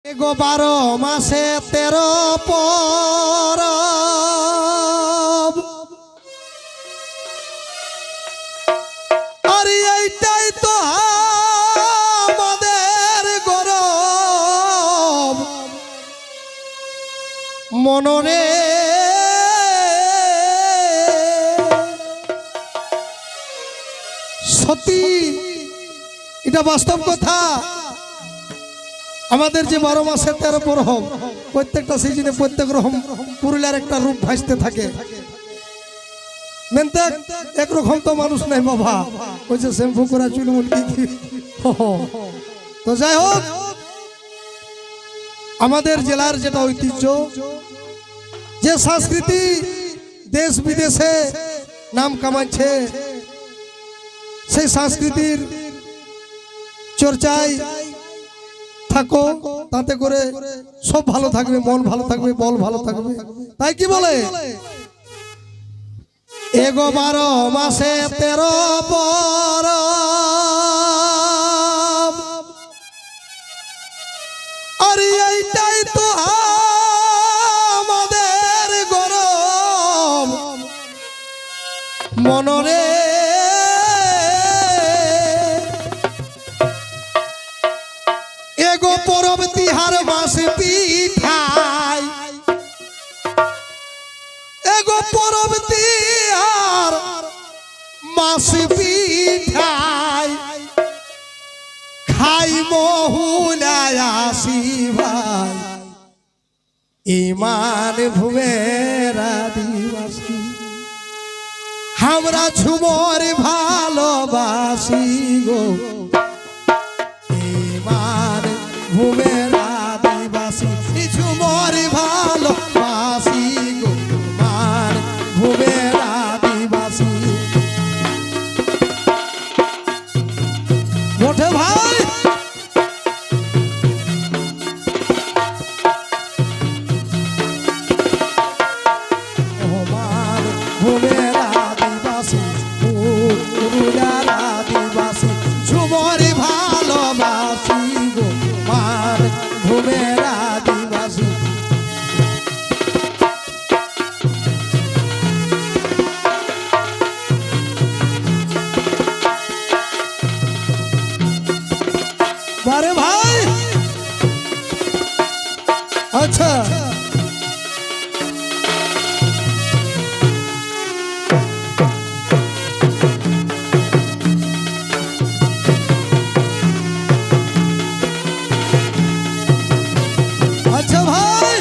এগো 12 মাসে 13 পরব আর এইটাই তো আমাদের গৌরব মনরে সত্যি এটা বাস্তব কথা। আমাদের যে 12 মাসে 13 পরব প্রত্যেকটা সিজনে প্রত্যেক রকম পুরুলিয়ার একটা রূপ ভাসতে থাকে। মেনতে একরকম তো মানুষ নাই বাবা, ওই যে শ্যাম্পু করা চুলমুল কি তো যাই হোক, আমাদের জেলার যেটা ঐতিহ্য, যে সংস্কৃতি দেশ বিদেশে নাম কামাচ্ছে, সেই সংস্কৃতির চর্চায় থাকো, তাতে করে সব ভালো থাকবে, মন ভালো থাকবে, বল ভালো থাকবে। তাই কি বলে এগো 12 মাসে 13 পরব আর এইটাই তো আমাদের গৌরব মনরে এগো পরব তিহার মাস পিঠাই, এগো পরব তিহার মাস পিঠাই খাই মহুলায় আসি ভাই ইমান ভূমের আদিবাসী আমরা ঝুমর ভালোবাসি গো ইমান ভূমের আদিবাসী ঝুমর ভালোবাসি গো ইমান ভূমের আদিবাসী। ওঠে ভাই ইমান ভূমের আদিবাসী পুরুলিয়ার আদিবাসী ঝুমর ভালোবাসি গো ইমান ভূমের আদিবাসী। বারে ভাই আচ্ছা আচ্ছা ভাই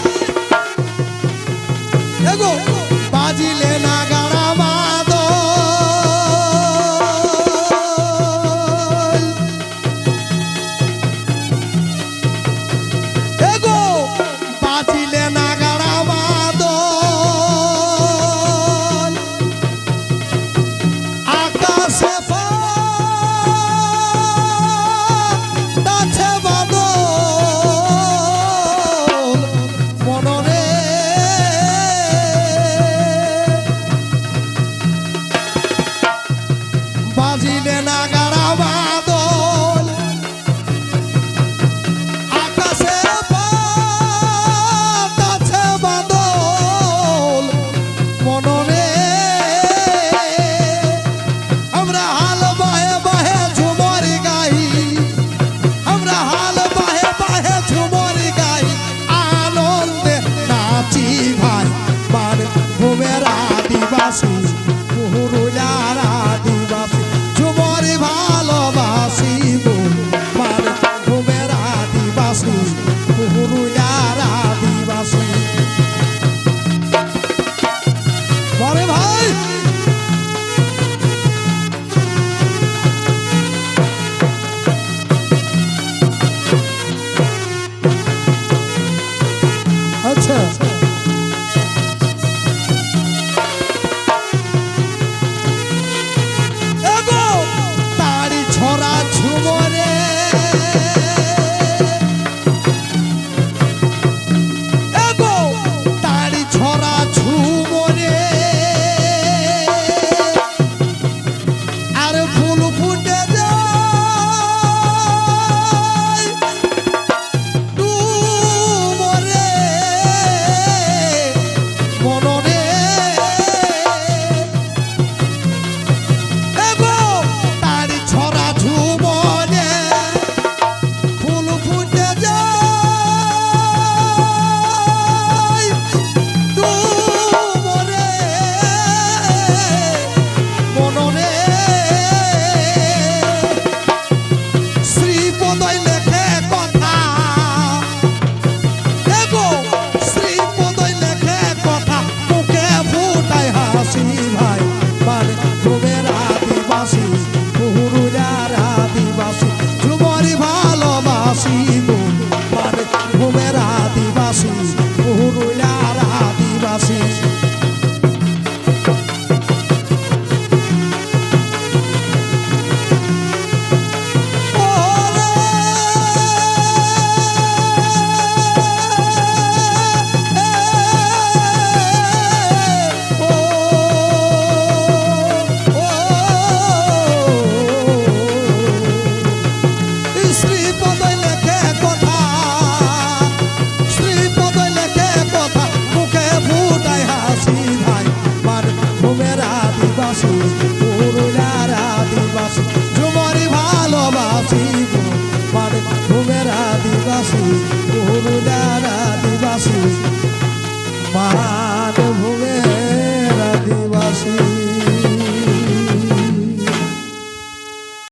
এগো বাজিলে না গাড়া মাদল, এগো বাজিলে না গাড়া মাদল আকাশে পাছে বাদল মনরে বাজিলে না গাড়া বাদল আকাশে পাছে বাদল মনরে আমরা হাল বাহে বাহে ঝুমর গাই, আমরা হাল বাহে বাহে ঝুমর গাই আনন্দে নাচি ভাই মান ভূমের আদিবাসী পুরুলিয়ার আদিবাসী ঝুমর ভালোবাসি গো মান ভূমের আদিবাসী পুরুলিয়ার আদিবাসী। বলে ভাই আচ্ছা পুরুলিয়ার আদিবাসী মান ভূমে